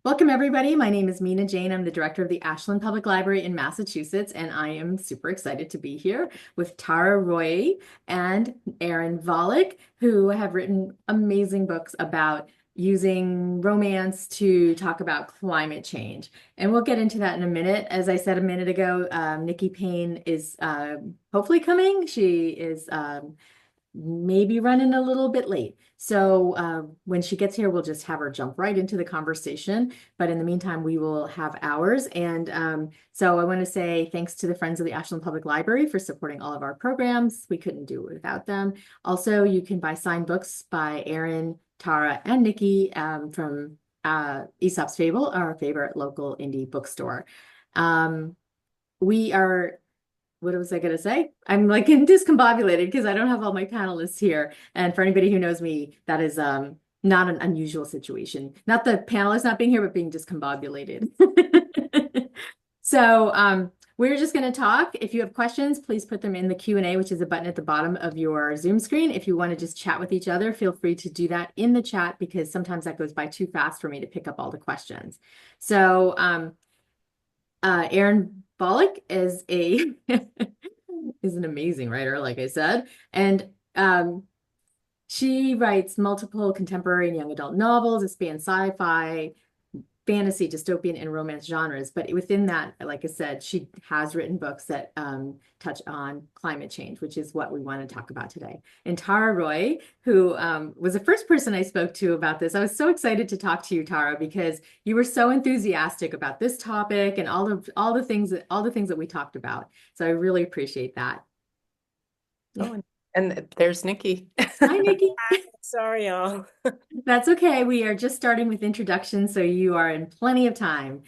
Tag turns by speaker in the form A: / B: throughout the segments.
A: Welcome, everybody. My name is Mina Jane. I'm the director of the Ashland Public Library in Massachusetts, and I am super excited to be here with Tara Roy and Erin Volek, who have written amazing books about using romance to talk about climate change. And we'll get into that in a minute. As I said a minute ago, Nikki Payne is hopefully coming. She is maybe running a little bit late. So when she gets here, we'll just have her jump right into the conversation. But in the meantime, we will have ours. And so I want to say thanks to the Friends of the Ashland Public Library for supporting all of our programs. We couldn't do it without them. Also, you can buy signed books by Erin, Tara, and Nikki from Aesop's Fable, our favorite local indie bookstore. We are what was I going to say? I'm like discombobulated because I don't have all my panelists here. And for anybody who knows me, that is not an unusual situation. Not the panelists not being here, but being discombobulated. So we're just going to talk. If you have questions, please put them in the Q&A, which is a button at the bottom of your Zoom screen. If you want to just chat with each other, feel free to do that in the chat because sometimes that goes by too fast for me to pick up all the questions. So Erin Bollock is a is an amazing writer, like I said, and she writes multiple contemporary and young adult novels. It spans sci-fi, fantasy, dystopian, and romance genres. But within that, like I said, she has written books that touch on climate change, which is what we want to talk about today. And Tara Roy, who was the first person I spoke to about this, I was so excited to talk to you, Tara, because you were so enthusiastic about this topic and all the things that we talked about. So I really appreciate that.
B: Oh, and there's Nikki.
A: Hi, Nikki.
B: Sorry, y'all.
A: That's okay. We are just starting with introductions, so you are in plenty of time.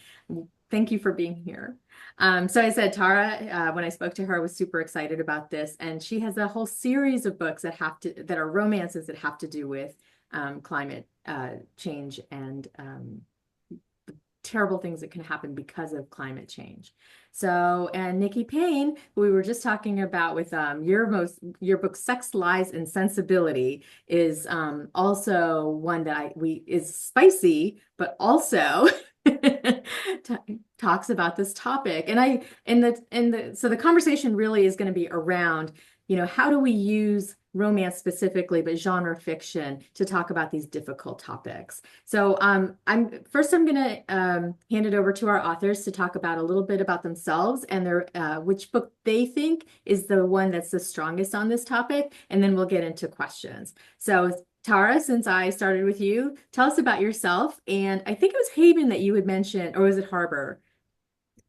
A: Thank you for being here. So I said Tara, when I spoke to her, was super excited about this, and she has a whole series of books that are romances that have to do with climate change and terrible things that can happen because of climate change. So, and Nikki Payne, who we were just talking about with your book, Sex, Lies, and Sensibility, is also one that is spicy, but also talks about this topic. And so the conversation really is going to be around, how do we use romance specifically, but genre fiction to talk about these difficult topics. So I'm going to hand it over to our authors to talk about a little bit about themselves and their which book they think is the one that's the strongest on this topic, and then we'll get into questions. So Tara, since I started with you, tell us about yourself. And I think it was Haven that you had mentioned, or was it Harbor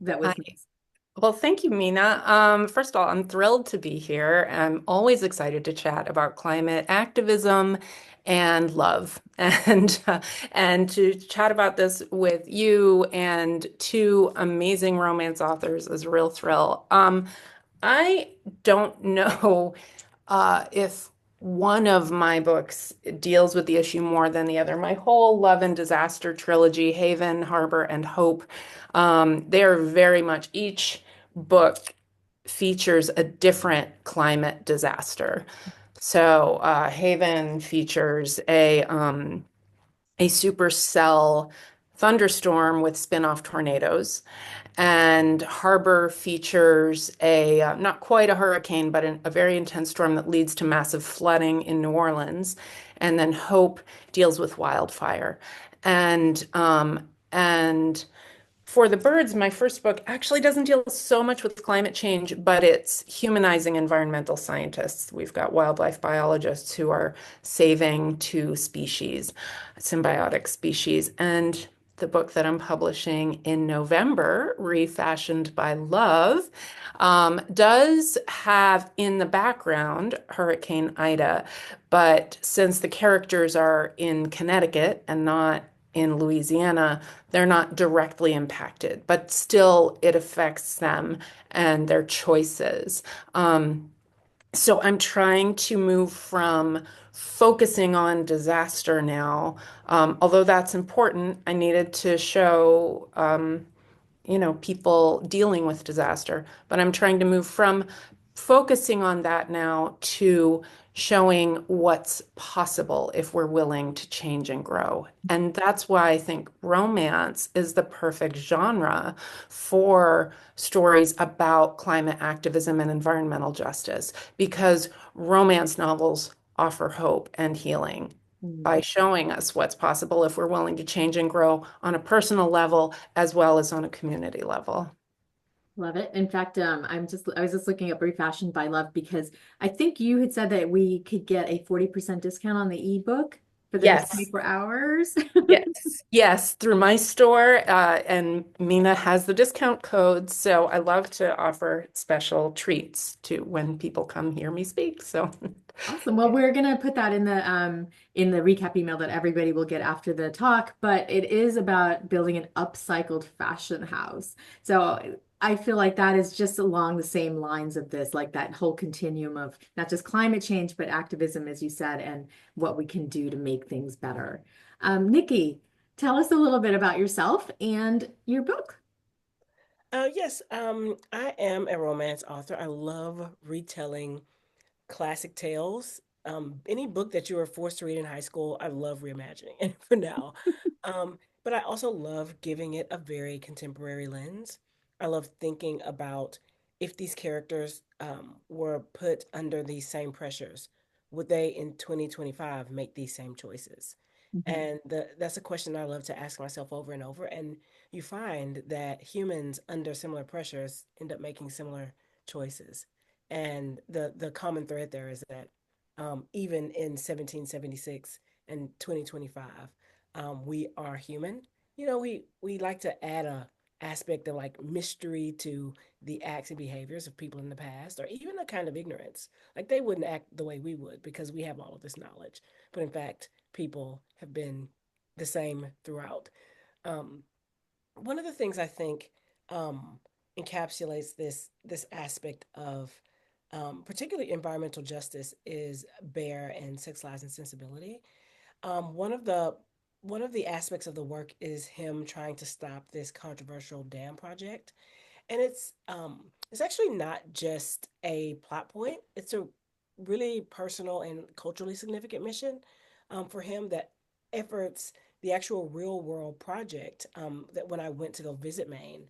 A: that was
B: Hi.
A: next?
B: Well, thank you, Mina. First of all, I'm thrilled to be here. I'm always excited to chat about climate activism and love, and to chat about this with you and two amazing romance authors is a real thrill. I don't know if one of my books deals with the issue more than the other. My whole love and disaster trilogy, Haven, Harbor, and Hope, they are very much each book features a different climate disaster. So Haven features a supercell thunderstorm with spin-off tornadoes. And Harbor features not quite a hurricane, but a very intense storm that leads to massive flooding in New Orleans. And then Hope deals with wildfire. And for the birds, my first book actually doesn't deal so much with climate change, but it's humanizing environmental scientists. We've got wildlife biologists who are saving two species, symbiotic species. And the book that I'm publishing in November, Refashioned by Love, does have in the background Hurricane Ida. But since the characters are in Connecticut and not in Louisiana, they're not directly impacted, but still it affects them and their choices. So I'm trying to move from focusing on disaster now. Although that's important, I needed to show, people dealing with disaster. But I'm trying to move from focusing on that now to showing what's possible if we're willing to change and grow. And that's why I think romance is the perfect genre for stories about climate activism and environmental justice, because romance novels offer hope and healing by
A: Mm.
B: showing us what's possible if we're willing to change and grow on a personal level as well as on a community level.
A: Love it. In fact, I was just looking up Refashioned by Love because I think you had said that we could get a 40% discount on the ebook for the next
B: Yes.
A: 24 hours.
B: Yes, yes, through my store, and Mina has the discount code, so I love to offer special treats to when people come hear me speak. So,
A: Awesome. Well, we're gonna put that in the recap email that everybody will get after the talk, but it is about building an upcycled fashion house. So I feel like that is just along the same lines of this, like that whole continuum of not just climate change, but activism, as you said, and what we can do to make things better. Nikki, tell us a little bit about yourself and your book.
C: Yes, I am a romance author. I love retelling classic tales. Any book that you were forced to read in high school, I love reimagining it for now. But I also love giving it a very contemporary lens. I love thinking about if these characters were put under these same pressures, would they in 2025 make these same choices?
A: Mhm.
C: And that's a question I love to ask myself over and over. And you find that humans under similar pressures end up making similar choices. And the common thread there is that even in 1776 and 2025, we are human. You know, we like to add a aspect of like mystery to the acts and behaviors of people in the past, or even a kind of ignorance. Like they wouldn't act the way we would because we have all of this knowledge. But in fact, people have been the same throughout. Um, One of the things I think um, encapsulates this aspect of particularly environmental justice is Bear and Sex, Lies, and Sensibility. Um, one of the one of the aspects of the work is him trying to stop this controversial dam project, and it's actually not just a plot point. It's a really personal and culturally significant mission for him that efforts the actual real world project that when I went to go visit Maine,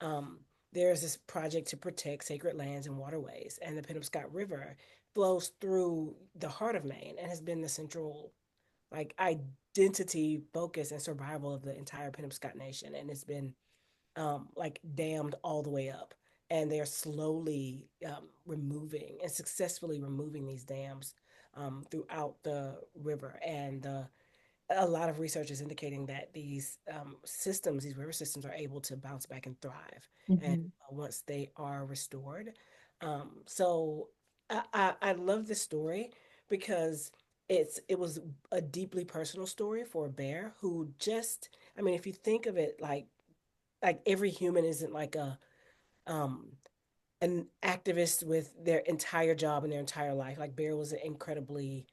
C: um, there's this project to protect sacred lands and waterways, and the Penobscot River flows through the heart of Maine and has been the central like identity, focus, and survival of the entire Penobscot Nation, and it's been like dammed all the way up. And they're slowly removing and successfully removing these dams throughout the river. And a lot of research is indicating that these systems, these river systems, are able to bounce back and thrive. And
A: Mhm.
C: once they are restored, so I love this story because it was a deeply personal story for a bear who just, I mean, if you think of it like every human isn't like a um an activist with their entire job and their entire life. Like Bear was incredibly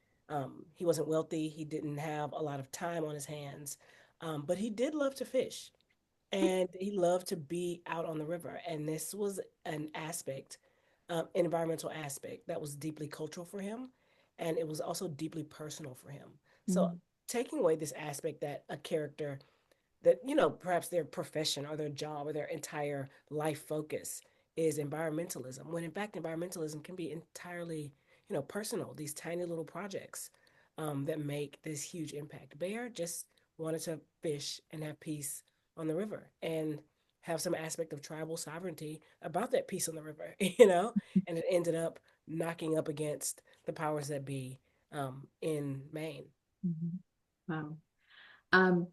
C: he wasn't wealthy, he didn't have a lot of time on his hands. But he did love to fish and he loved to be out on the river. And this was an aspect, environmental aspect that was deeply cultural for him. And it was also deeply personal for him. So
A: Mhm.
C: taking away this aspect that a character that perhaps their profession or their job or their entire life focus is environmentalism when in fact environmentalism can be entirely personal, these tiny little projects that make this huge impact. Bear just wanted to fish and have peace on the river and have some aspect of tribal sovereignty about that peace on the river, and it ended up knocking up against the powers that be in Maine.
A: Mhm. Wow. Um,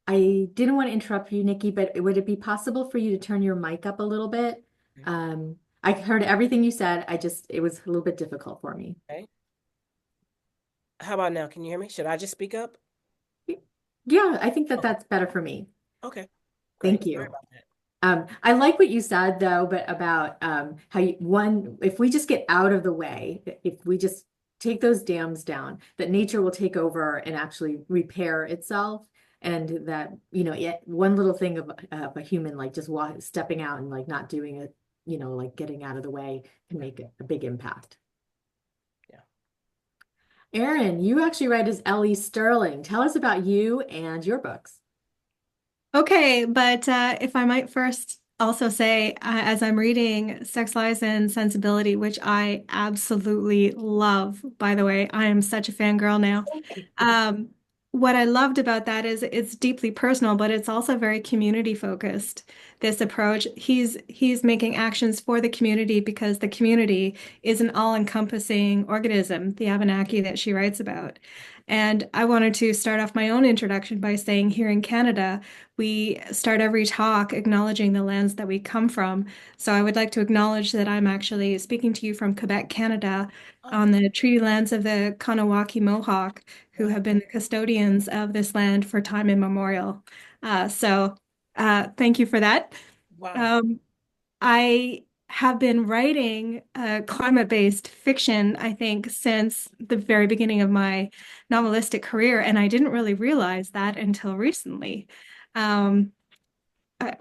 A: I didn't want to interrupt you, Nikki, but would it be possible for you to turn your mic up a little bit?
C: Okay.
A: I heard everything you said. It was a little bit difficult for me.
C: Okay. How about now? Can you hear me? Should I just speak up?
A: Yeah, I think that
C: Okay.
A: that's better for me.
C: Okay.
A: Thank
C: Great. Sorry
A: you.
C: about that.
A: I like what you said though, but about how if we just get out of the way, if we just take those dams down, that nature will take over and actually repair itself. And that, yet one little thing of a human like just stepping out and like not doing it, like getting out of the way can make a big impact.
C: Yeah.
A: Erin, you actually write as Ellie Sterling. Tell us about you and your books.
D: Okay, but if I might first also say, as I'm reading Sex, Lies, and Sensibility, which I absolutely love, by the way, I am such a fangirl now. Um, what I loved about that is it's deeply personal, but it's also very community focused. This approach, he's making actions for the community because the community is an all-encompassing organism, the Abenaki that she writes about. And I wanted to start off my own introduction by saying here in Canada, we start every talk acknowledging the lands that we come from. So I would like to acknowledge that I'm actually speaking to you from Quebec, Canada,
C: Oh,
D: on the treaty lands of the Kanawaki Mohawk, who
C: wow.
D: have been the custodians of this land for time immemorial. Thank you for that.
C: Wow.
D: Um, I have been writing climate-based fiction, I think, since the very beginning of my novelistic career, and I didn't really realize that until recently. Um,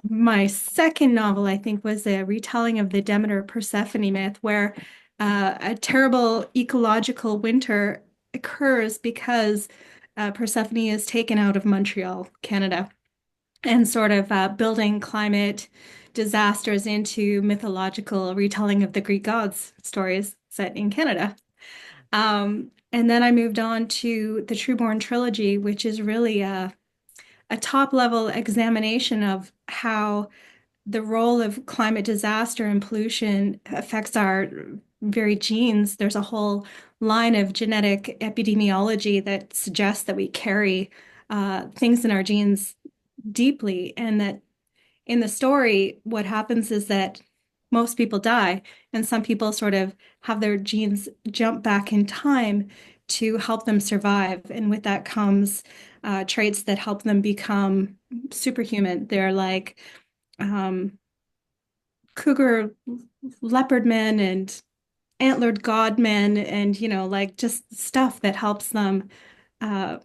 D: my second novel, I think, was a retelling of the Demeter Persephone myth, where a terrible ecological winter occurs because Persephone is taken out of Montreal, Canada, and sort of building climate disasters into mythological retelling of the Greek gods stories set in Canada. And then I moved on to the Trueborn trilogy, which is really a top level examination of how the role of climate disaster and pollution affects our very genes. There's a whole line of genetic epidemiology that suggests that we carry things in our genes deeply, and that in the story, what happens is that most people die, and some people sort of have their genes jump back in time to help them survive. And with that comes traits that help them become superhuman. They're like um, cougar leopard men and antlered god men, and like just stuff that helps them uh,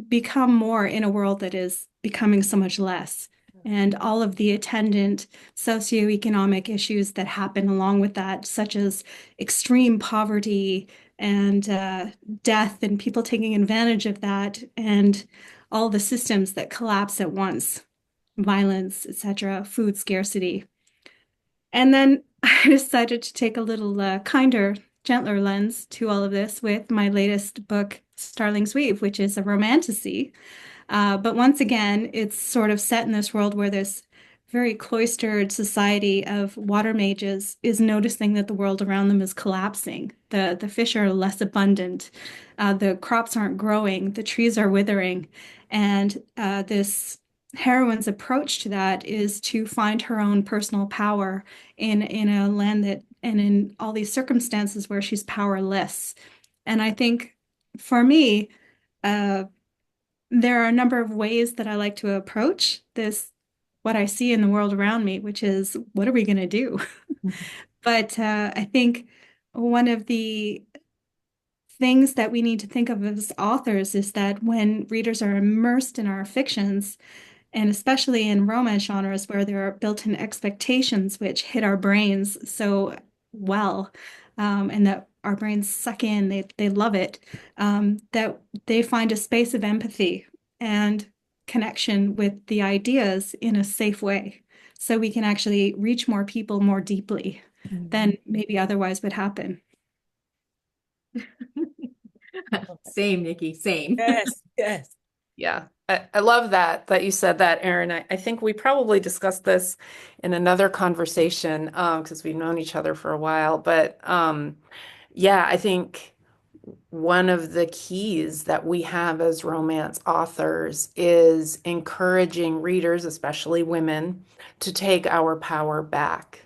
D: become more in a world that is becoming so much less. And all of the attendant socioeconomic issues that happen along with that, such as extreme poverty and death, and people taking advantage of that, and all the systems that collapse at once, violence, etc., food scarcity. And then I decided to take a little kinder, gentler lens to all of this with my latest book, Starling's Weave, which is a romantasy. But once again, it's sort of set in this world where this very cloistered society of water mages is noticing that the world around them is collapsing. The fish are less abundant, the crops aren't growing, the trees are withering, and this heroine's approach to that is to find her own personal power in a land that and in all these circumstances where she's powerless. And I think for me, uh, there are a number of ways that I like to approach this, what I see in the world around me, which is what are we going to do? But I think one of the things that we need to think of as authors is that when readers are immersed in our fictions, and especially in romance genres where there are built-in expectations which hit our brains so well, and that our brains suck in, they love it, that they find a space of empathy and connection with the ideas in a safe way. So we can actually reach more people more deeply than maybe otherwise would happen.
A: Same, Nikki, same.
C: Yes, yes.
B: Yeah, I love that you said that, Erin. I think we probably discussed this in another conversation because we've known each other for a while. But yeah, I think one of the keys that we have as romance authors is encouraging readers, especially women, to take our power back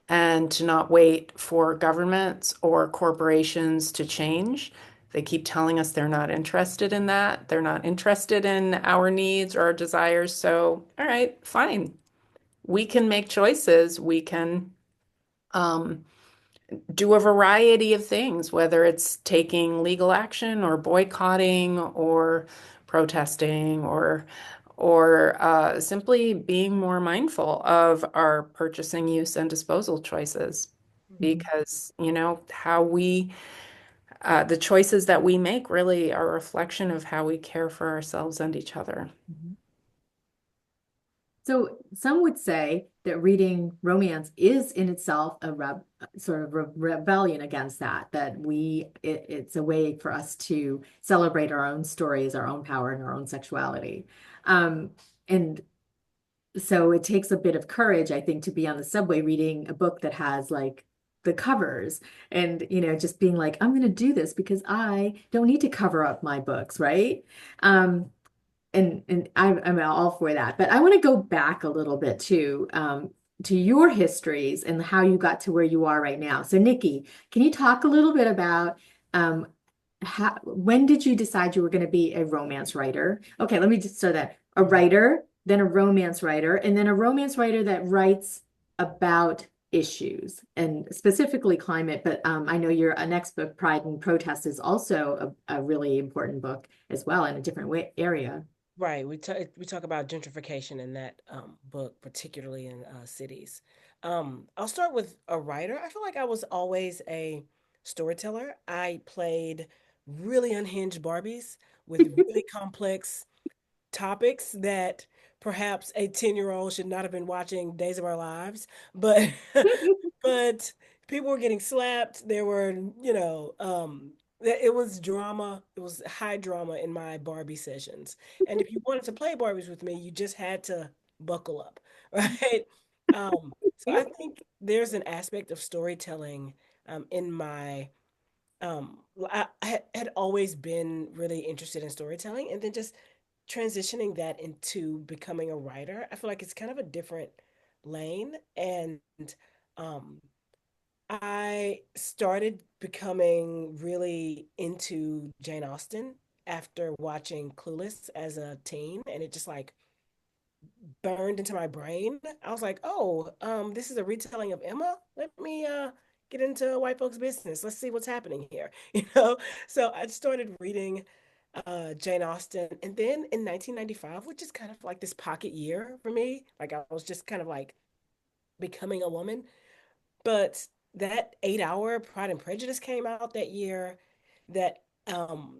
B: and to not wait for governments or corporations to change. They keep telling us they're not interested in that. They're not interested in our needs or our desires. So, all right, fine. We can make choices. We can um, do a variety of things, whether it's taking legal action or boycotting or protesting or simply being more mindful of our purchasing, use, and disposal choices.
C: Mhm.
B: Because, you know, how we the choices that we make really are a reflection of how we care for ourselves and each other.
A: Mhm. So some would say that reading romance is in itself a sort of rebellion against that, it's a way for us to celebrate our own stories, our own power, and our own sexuality. And so it takes a bit of courage, I think, to be on the subway reading a book that has like the covers and, just being like, I'm going to do this because I don't need to cover up my books, right? Um, and I'm all for that. But I want to go back a little bit to your histories and how you got to where you are right now. So, Nikki, can you talk a little bit about um, when did you decide you were going to be a romance writer? Okay, let me just start that. A writer, then a romance writer, and then a romance writer that writes about issues and specifically climate. But I know your next book, Pride and Protest, is also a really important book as well in a different area.
C: Right. We talk about gentrification in that book, particularly in cities. I'll start with a writer. I feel like I was always a storyteller. I played really unhinged Barbies with really complex topics that perhaps a 10-year-old should not have been watching Days of Our Lives, but but people were getting slapped. There were, it was drama. It was high drama in my Barbie sessions. And if you wanted to play Barbies with me, you just had to buckle up, right? So I think there's an aspect of storytelling in my I had always been really interested in storytelling, and then just transitioning that into becoming a writer, I feel like it's kind of a different lane. And um, I started becoming really into Jane Austen after watching Clueless as a teen, and it just like burned into my brain. I was like, oh, this is a retelling of Emma. Let me get into white folks' business. Let's see what's happening here. So I started reading Jane Austen, and then in 1995, which is kind of like this pocket year for me, like I was just kind of like becoming a woman. But that 8 hour Pride and Prejudice came out that year. That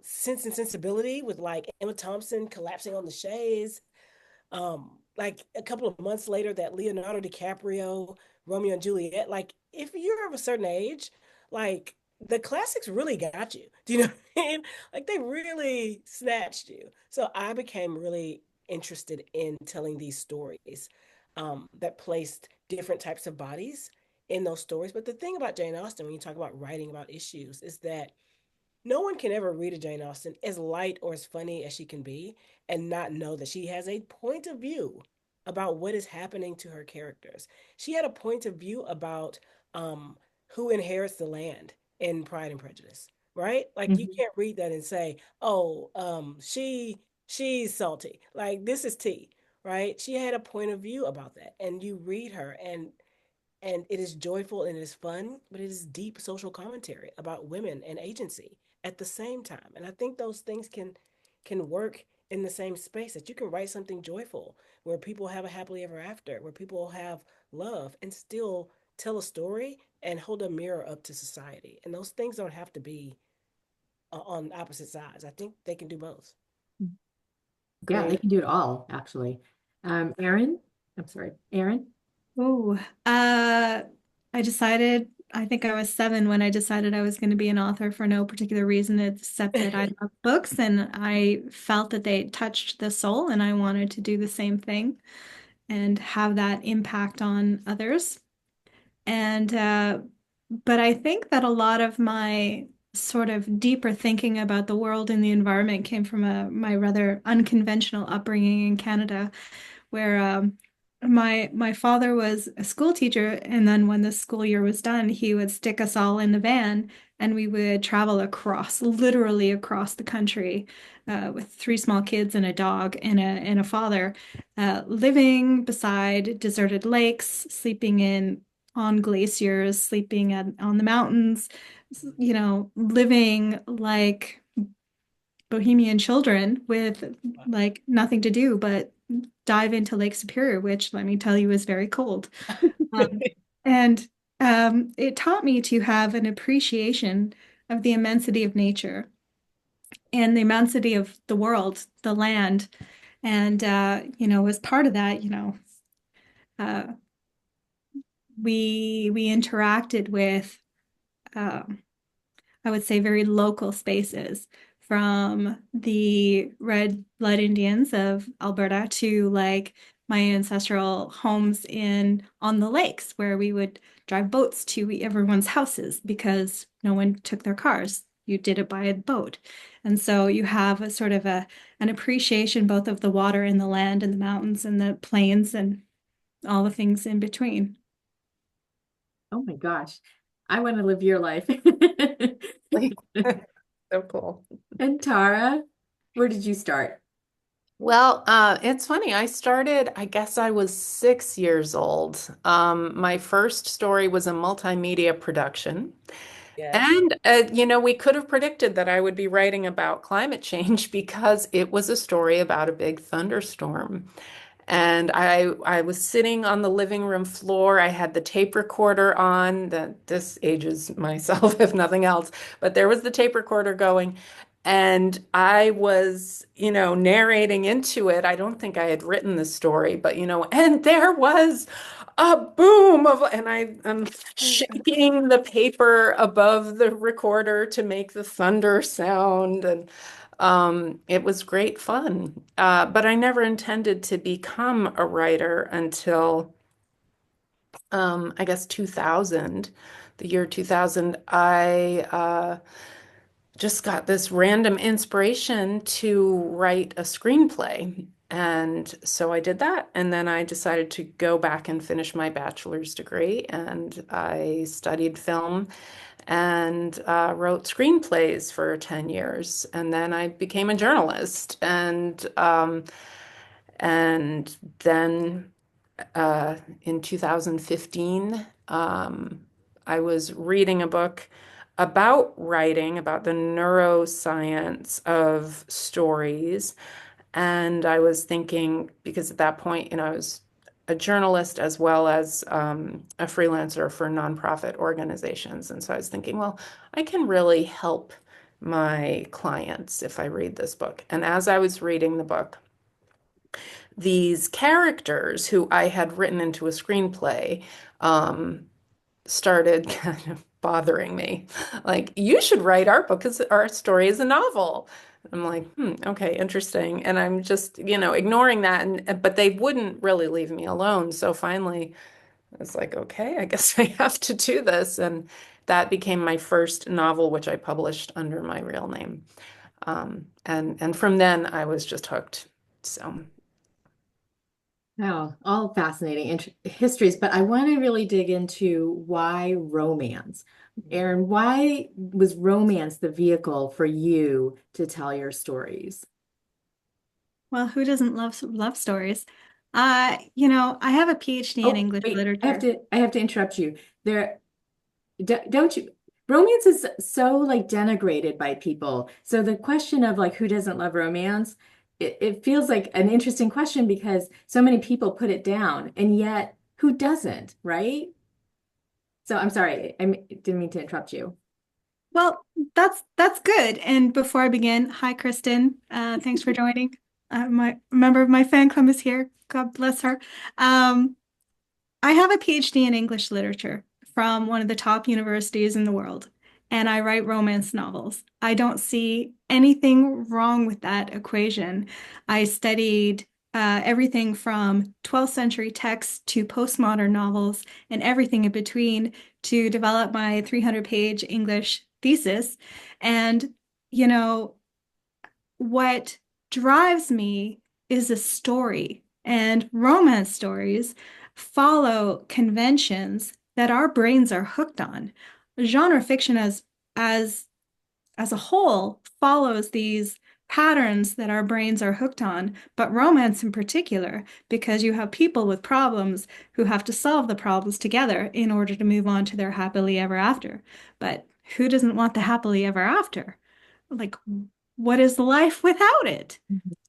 C: Sense and Sensibility with like Emma Thompson collapsing on the chaise, like a couple of months later, that Leonardo DiCaprio Romeo and Juliet. Like if you're of a certain age, like the classics really got you. Do you know what I mean? Like they really snatched you. So I became really interested in telling these stories that placed different types of bodies in those stories. But the thing about Jane Austen, when you talk about writing about issues, is that no one can ever read a Jane Austen as light or as funny as she can be and not know that she has a point of view about what is happening to her characters. She had a point of view about um, who inherits the land in Pride and Prejudice, right? Like you
A: Mhm.
C: can't read that and say, "Oh, she's salty." Like this is tea, right? She had a point of view about that, and you read her, and it is joyful and it is fun, but it is deep social commentary about women and agency at the same time. And I think those things can work in the same space, that you can write something joyful where people have a happily ever after, where people have love, and still tell a story and hold a mirror up to society. And those things don't have to be on opposite sides. I think they can do both.
A: Yeah, they can do it all, actually. Aaron, I'm sorry, Aaron.
D: Oh, I decided, I think I was 7 when I decided I was going to be an author for no particular reason except that I love books and I felt that they touched the soul and I wanted to do the same thing and have that impact on others. And, but I think that a lot of my sort of deeper thinking about the world and the environment came from my rather unconventional upbringing in Canada where my father was a school teacher, and then when the school year was done, he would stick us all in the van, and we would travel across, literally across the country, with 3 small kids and a dog and a father, living beside deserted lakes, sleeping in on glaciers, sleeping on the mountains, living like bohemian children with like nothing to do but dive into Lake Superior, which let me tell you is very cold. Um, and it taught me to have an appreciation of the immensity of nature and the immensity of the world, the land. And, as part of that, uh, we interacted with, um, I would say, very local spaces from the Red Blood Indians of Alberta to like my ancestral homes in on the lakes where we would drive boats to everyone's houses because no one took their cars. You did it by a boat. And so you have a sort of an appreciation both of the water and the land and the mountains and the plains and all the things in between.
A: Oh my gosh. I want to live your life.
B: Like, so cool.
A: And Tara, where did you start?
B: Well, it's funny. I started, I guess I was 6 years old. My first story was a multimedia production.
C: Yes.
B: And, we could have predicted that I would be writing about climate change because it was a story about a big thunderstorm. And I was sitting on the living room floor. I had the tape recorder on. That this ages myself, if nothing else. But there was the tape recorder going, and I was, narrating into it. I don't think I had written the story, but and there was a boom of, and I'm shaking the paper above the recorder to make the thunder sound, and it was great fun. But I never intended to become a writer until, I guess, 2000, the year 2000. I just got this random inspiration to write a screenplay. And so I did that. And then I decided to go back and finish my bachelor's degree. And I studied film and wrote screenplays for 10 years. And then I became a journalist. And then in 2015, I was reading a book about writing, about the neuroscience of stories. And I was thinking, because at that point, I was a journalist as well as a freelancer for nonprofit organizations. And so I was thinking, well, I can really help my clients if I read this book. And as I was reading the book, these characters who I had written into a screenplay um, started kind of bothering me. Like, you should write our book because our story is a novel. I'm like, okay, interesting. And I'm just, ignoring that. But they wouldn't really leave me alone. So finally, I was like, okay, I guess I have to do this. And that became my first novel, which I published under my real name. And from then I was just hooked. So.
A: Oh, all fascinating histories, but I want to really dig into why romance. Erin, why was romance the vehicle for you to tell your stories?
D: Well, who doesn't love stories? I have a PhD in
A: Oh,
D: English
A: wait,
D: literature.
A: I have to interrupt you. There, don't you? Romance is so like denigrated by people. So the question of like who doesn't love romance, it feels like an interesting question because so many people put it down, and yet who doesn't, right? So I'm sorry, didn't mean to interrupt you.
D: Well, that's good. And before I begin, hi, Kristen. Thanks for joining. My member of my fan club is here. God bless her. Um, I have a PhD in English literature from one of the top universities in the world, and I write romance novels. I don't see anything wrong with that equation. I studied everything from 12th century texts to postmodern novels and everything in between to develop my 300-page English thesis. And, you know, what drives me is a story, and romance stories follow conventions that our brains are hooked on. Genre fiction as as a whole follows these patterns that our brains are hooked on, but romance in particular, because you have people with problems who have to solve the problems together in order to move on to their happily ever after. But who doesn't want the happily ever after? Like, what is life without it?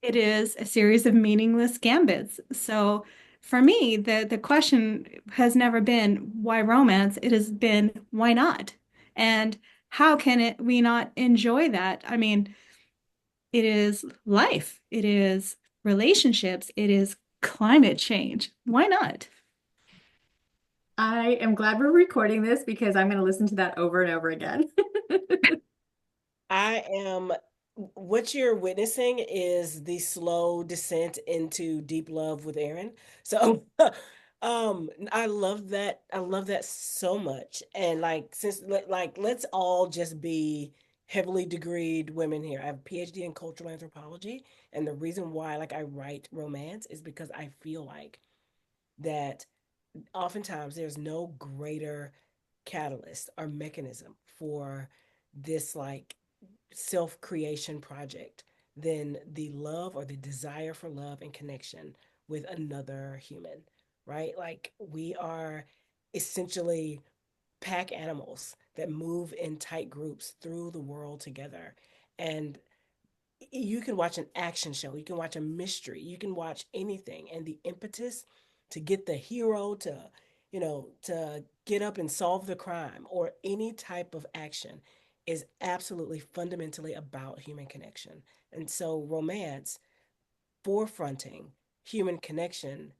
D: It is a series of meaningless gambits. So for me, the question has never been why romance? It has been why not? And how can we not enjoy that? I mean, it is life, it is relationships, it is climate change. Why not?
A: I am glad we're recording this because I'm going to listen to that over and over again.
C: I am, what you're witnessing is the slow descent into deep love with Aaron. So, I love that. I love that so much. And like, let's all just be heavily degreed women here. I have a PhD in cultural anthropology, and the reason why, like, I write romance is because I feel like that oftentimes there's no greater catalyst or mechanism for this like self-creation project than the love or the desire for love and connection with another human, right? Like we are essentially pack animals that move in tight groups through the world together. And you can watch an action show, you can watch a mystery, you can watch anything, and the impetus to get the hero to, to get up and solve the crime or any type of action is absolutely fundamentally about human connection. And so romance forefronting human connection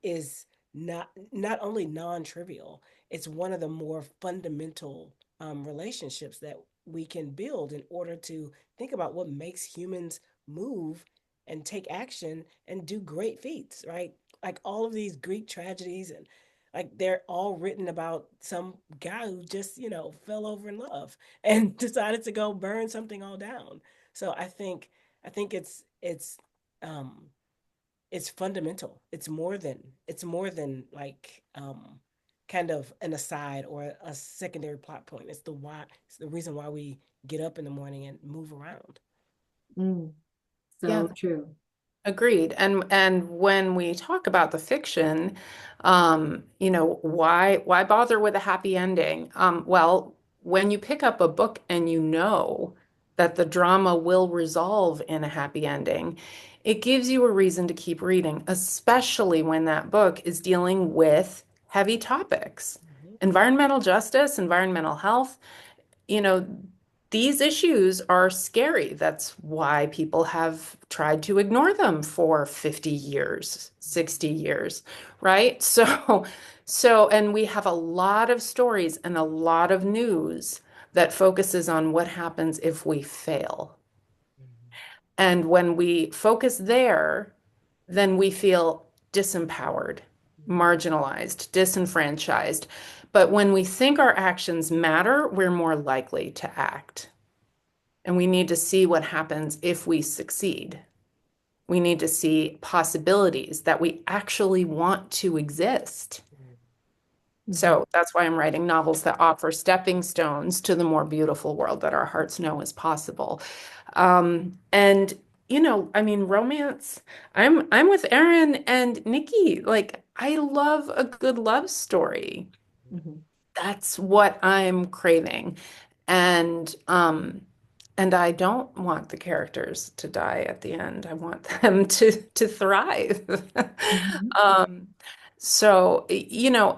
C: is not only non-trivial, it's one of the more fundamental relationships that we can build in order to think about what makes humans move and take action and do great feats, right? Like all of these Greek tragedies and like they're all written about some guy who just, fell over in love and decided to go burn something all down. So I think um it's fundamental. It's more than like kind of an aside or a secondary plot point. It's the reason why we get up in the morning and move around.
A: Mm,
B: Yeah.
A: so true.
B: Agreed. And when we talk about the fiction, why bother with a happy ending? Well, when you pick up a book and you know that the drama will resolve in a happy ending, it gives you a reason to keep reading, especially when that book is dealing with heavy topics.
C: Mhm.
B: Environmental justice, environmental health, you know, these issues are scary. That's why people have tried to ignore them for 50 years, 60 years, right? And we have a lot of stories and a lot of news that focuses on what happens if we fail.
C: Mhm.
B: And when we focus there, then we feel disempowered,
C: Mhm.
B: marginalized, disenfranchised. But when we think our actions matter, we're more likely to act. And we need to see what happens if we succeed. We need to see possibilities that we actually want to exist.
C: Mhm.
A: Mhm,
B: So that's why I'm writing novels that offer stepping stones to the more beautiful world that our hearts know is possible. And I mean, romance. I'm with Erin and Nikki. Like, I love a good love story.
A: mhm,
B: That's what I'm craving. And and I don't want the characters to die at the end. I want them to thrive.
A: mhm,
B: Um,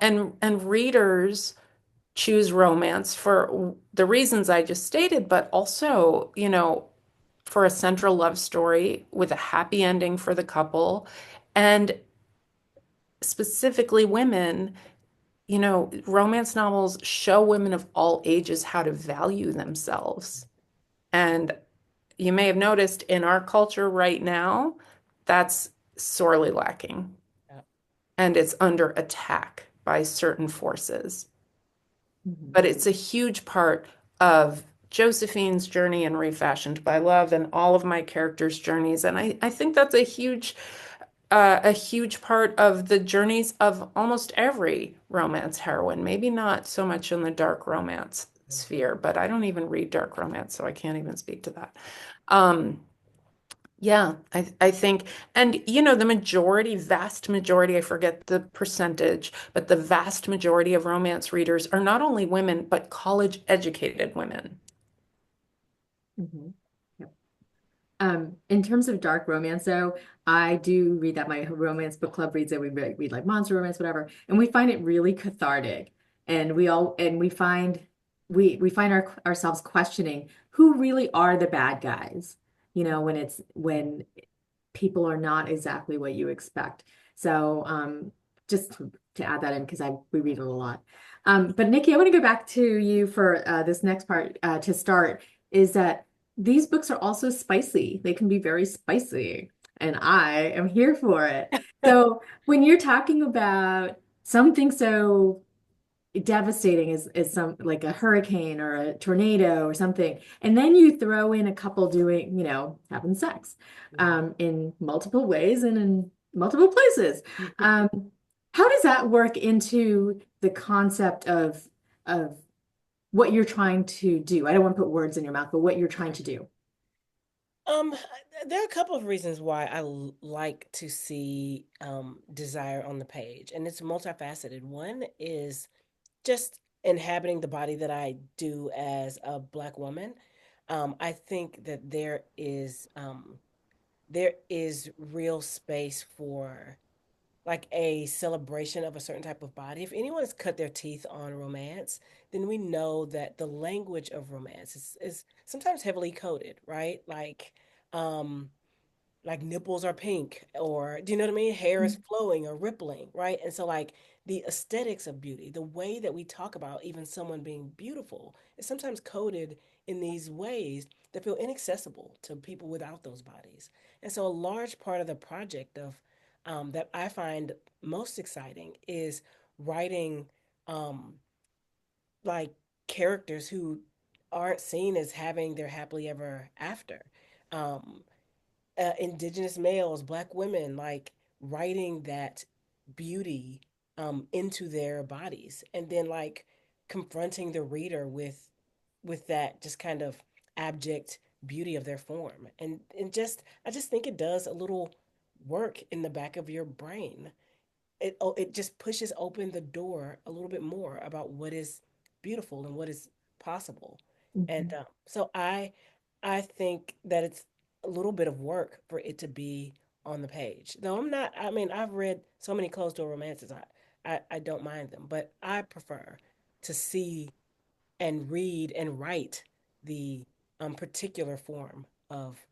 B: and readers choose romance for the reasons I just stated, but also, for a central love story with a happy ending for the couple, and specifically women. Romance novels show women of all ages how to value themselves. And you may have noticed in our culture right now, that's sorely lacking.
C: Yeah.
B: And it's under attack by certain forces.
A: mhm,
B: But it's a huge part of Josephine's journey and Refashioned by Love and all of my characters' journeys. And I think that's a huge part of the journeys of almost every romance heroine. Maybe not so much in the dark romance sphere, but I don't even read dark romance, so I can't even speak to that. Um, yeah, I think, and the vast majority, I forget the percentage, but the vast majority of romance readers are not only women, but college educated women.
A: mhm. Yep. In terms of dark romance, though, I do read that. My romance book club reads it. We read like monster romance, whatever, and we find it really cathartic. And we find we find ourselves questioning who really are the bad guys, when people are not exactly what you expect. So just to add that in because I we read it a lot. But Nikki, I want to go back to you for this next part to start, is that these books are also spicy. They can be very spicy, and I am here for it. So when you're talking about something so devastating as some like a hurricane or a tornado or something. And then you throw in a couple doing, having sex in multiple ways and in multiple places. Um, how does that work into the concept of what you're trying to do? I don't want to put words in your mouth, but what you're trying to do.
C: Um, there are a couple of reasons why like to see desire on the page, and it's multifaceted. One is just inhabiting the body that I do as a Black woman. I think that there is real space for like a celebration of a certain type of body. If anyone has cut their teeth on romance, then we know that the language of romance is sometimes heavily coded, right? Um, like nipples are pink, or do you know what I mean? Hair is flowing or rippling, right? And so like the aesthetics of beauty, the way that we talk about even someone being beautiful is sometimes coded in these ways that feel inaccessible to people without those bodies. And so a large part of the project of that I find most exciting is writing um, like characters who aren't seen as having their happily ever after. Um, Indigenous males, Black women, like writing that beauty into their bodies, and then like confronting the reader with that just kind of abject beauty of their form, and just I just think it does a little work in the back of your brain. It just pushes open the door a little bit more about what is beautiful and what is possible. And
A: Mhm.
C: so I think that it's a little bit of work for it to be on the page. Though I'm not, I mean, I've read so many closed door romances. I don't mind them, but I prefer to see and read and write the particular form of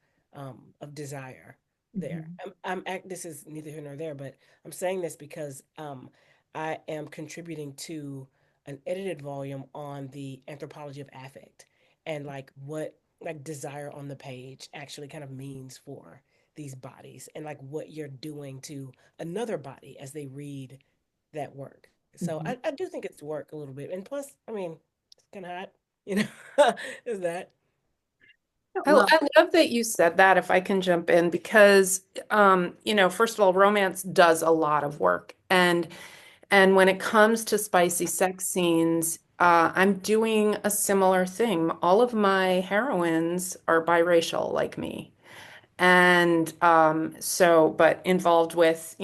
C: desire there.
A: Mhm.
C: This is neither here nor there, but I'm saying this because I am contributing to an edited volume on the anthropology of affect, and like what like desire on the page actually kind of means for these bodies, and like what you're doing to another body as they read that work. So
A: Mhm.
C: I do think it's work a little bit. And plus, I mean, it's kind of hot, you know, is that?
A: Well,
B: I love that you said that, if I can jump in, because first of all, romance does a lot of work. And when it comes to spicy sex scenes, I'm doing a similar thing. All of my heroines are biracial like me. And but involved with,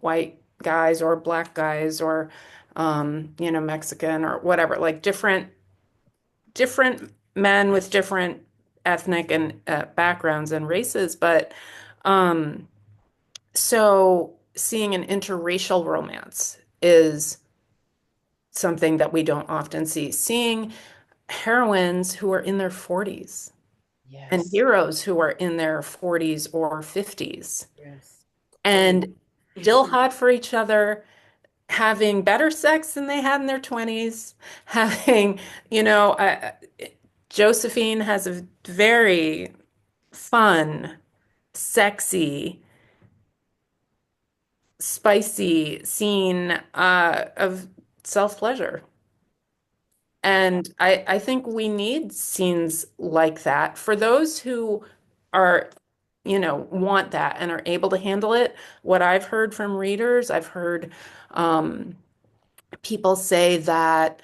B: white guys or black guys or, Mexican or whatever, like different men with different ethnic and backgrounds and races. But um, so seeing an interracial romance is something that we don't often see. Seeing heroines who are in their 40s and
C: Yes.
B: heroes who are in their 40s or 50s
C: Yes. Queen.
B: and still hot for each other, having better sex than they had in their 20s, having, you know, uh, Josephine has a very fun, sexy, spicy scene of self-pleasure. And I think we need scenes like that for those who are, want that and are able to handle it. What I've heard from readers, I've heard um, people say that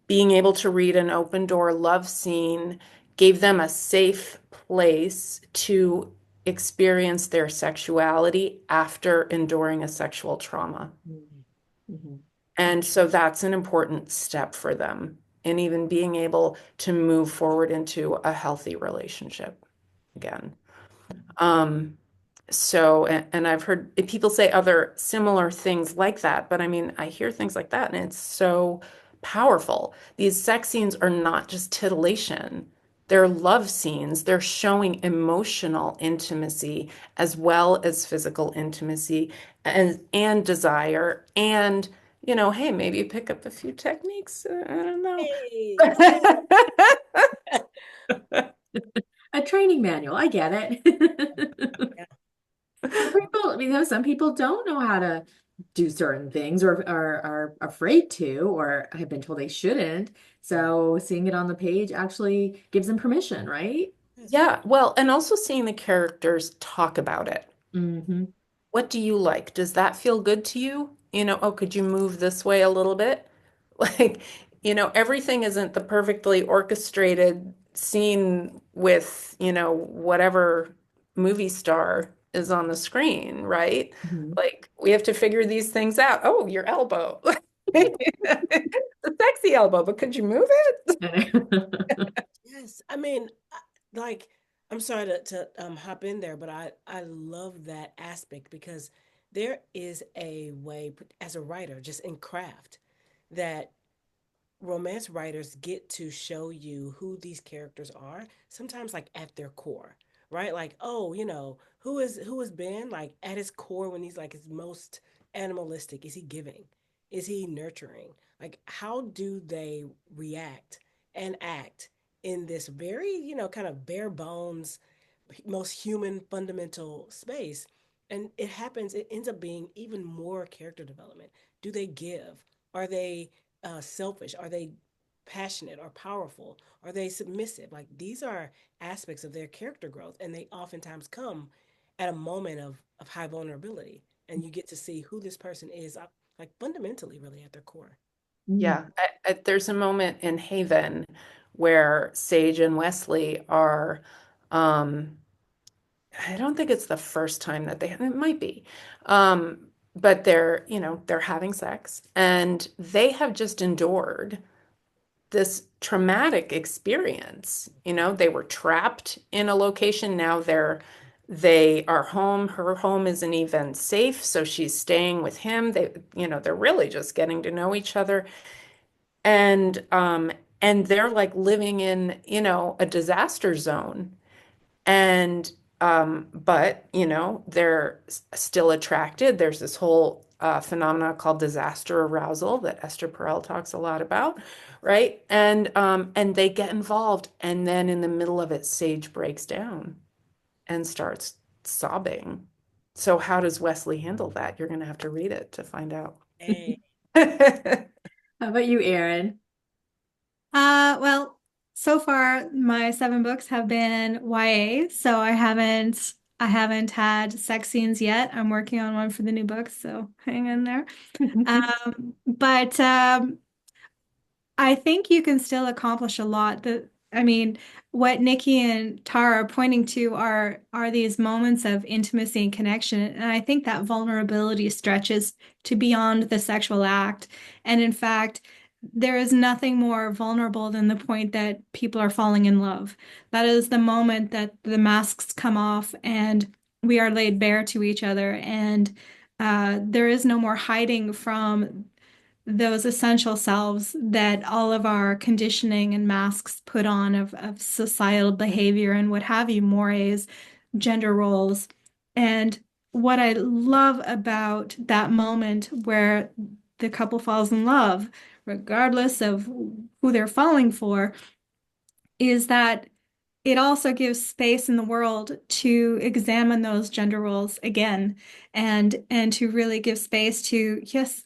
B: being able to read an open door love scene gave them a safe place to experience their sexuality after enduring a sexual trauma.
A: mhm. Mhm.
B: And so that's an important step for them, and even being able to move forward into a healthy relationship again. Um, and I've heard people say other similar things like that, but I mean, I hear things like that, and it's so powerful. These sex scenes are not just titillation. They're love scenes. They're showing emotional intimacy as well as physical intimacy and desire. And, hey, maybe pick up a few techniques. I don't know.
C: Hey.
A: A training manual. I get it.
C: Yeah.
A: Some people, some people don't know how to do certain things or are afraid to, or have been told they shouldn't. So seeing it on the page actually gives them permission, right?
C: Yes.
B: Yeah, well, and also seeing the characters talk about it.
A: Hmm.
B: What do you like? Does that feel good to you? Oh, could you move this way a little bit? Like, everything isn't the perfectly orchestrated scene with, whatever movie star is on the screen, right?
A: Hmm.
B: Like, we have to figure these things out. Oh, your elbow. The sexy elbow, but could you move it?
C: Yes. I mean, like, I'm sorry to hop in there, but I love that aspect because there is a way as a writer, just in craft, that romance writers get to show you who these characters are, sometimes like at their core, right? Like, oh, who is Ben like at his core when he's like his most animalistic? Is he giving? Is he nurturing? Like, how do they react and act in this very, kind of bare bones, most human fundamental space? And it ends up being even more character development. Do they give? Are they selfish? Are they passionate or powerful? Are they submissive? Like, these are aspects of their character growth, and they oftentimes come at a moment of high vulnerability, and you get to see who this person is, like fundamentally, really at their core.
B: Yeah, there's a moment in Haven where Sage and Wesley are, um, I don't think it's the first time that it might be, but they're having sex and they have just endured this traumatic experience. They were trapped in a location. Now they are home. Her home isn't even safe, so she's staying with him. They're really just getting to know each other. And they're like living in, a disaster zone. And but they're still attracted. There's this whole phenomena called disaster arousal that Esther Perel talks a lot about, right? And they get involved, and then in the middle of it, Sage breaks down and starts sobbing. So how does Wesley handle that? You're going to have to read it to find out.
C: Hey,
A: How about you, Erin?
D: Well, so far my 7 books have been YA, so I haven't had sex scenes yet. I'm working on one for the new book, so hang in there. But I think you can still accomplish a lot. I mean, what Nikki and Tara are pointing to are these moments of intimacy and connection, and I think that vulnerability stretches to beyond the sexual act. And in fact, there is nothing more vulnerable than the point that people are falling in love. That is the moment that the masks come off and we are laid bare to each other, and there is no more hiding from those essential selves that all of our conditioning and masks put on of societal behavior and what have you, mores, gender roles. And what I love about that moment where the couple falls in love, regardless of who they're falling for, is that it also gives space in the world to examine those gender roles again and to really give space to, yes,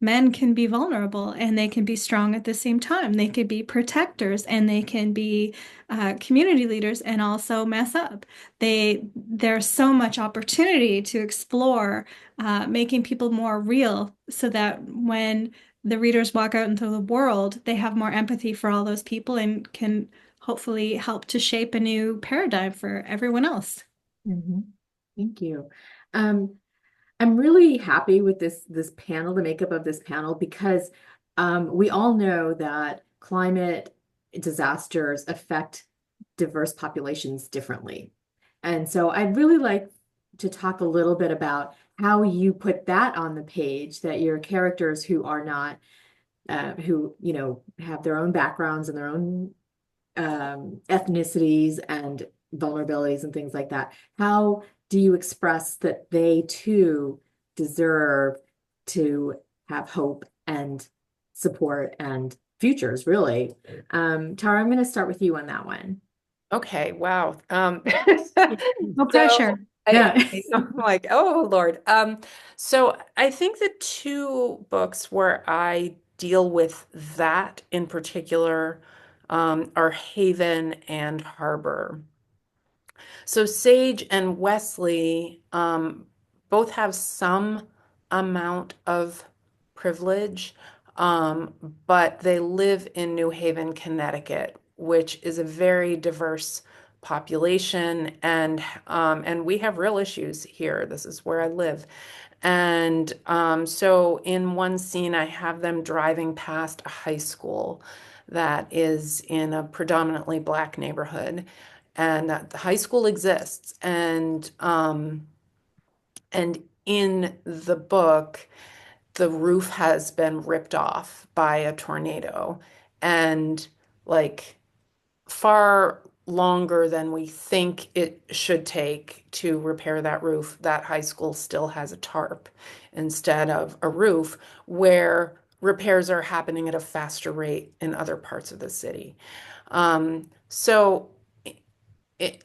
D: men can be vulnerable and they can be strong at the same time. They could be protectors and they can be community leaders and also mess up. There's so much opportunity to explore, making people more real so that when the readers walk out into the world, they have more empathy for all those people and can hopefully help to shape a new paradigm for everyone else.
A: Hmm. Thank you. Um, I'm really happy with this panel, the makeup of this panel, because we all know that climate disasters affect diverse populations differently. And so I'd really like to talk a little bit about how you put that on the page, that your characters who are not who, have their own backgrounds and their own ethnicities and vulnerabilities and things like that. How do you express that they too deserve to have hope and support and futures, really? Tara, I'm going to start with you on that one.
B: Okay, wow.
D: No
B: So
D: pressure.
A: Yeah.
B: I'm like, oh Lord. So I think the two books where I deal with that in particular are Haven and Harbor. So Sage and Wesley both have some amount of privilege, but they live in New Haven, Connecticut, which is a very diverse population, and we have real issues here. This is where I live. And so in one scene, I have them driving past a high school that is in a predominantly Black neighborhood, and that the high school exists. And in the book, the roof has been ripped off by a tornado, and like far longer than we think it should take to repair that roof. That high school still has a tarp instead of a roof, where repairs are happening at a faster rate in other parts of the city. So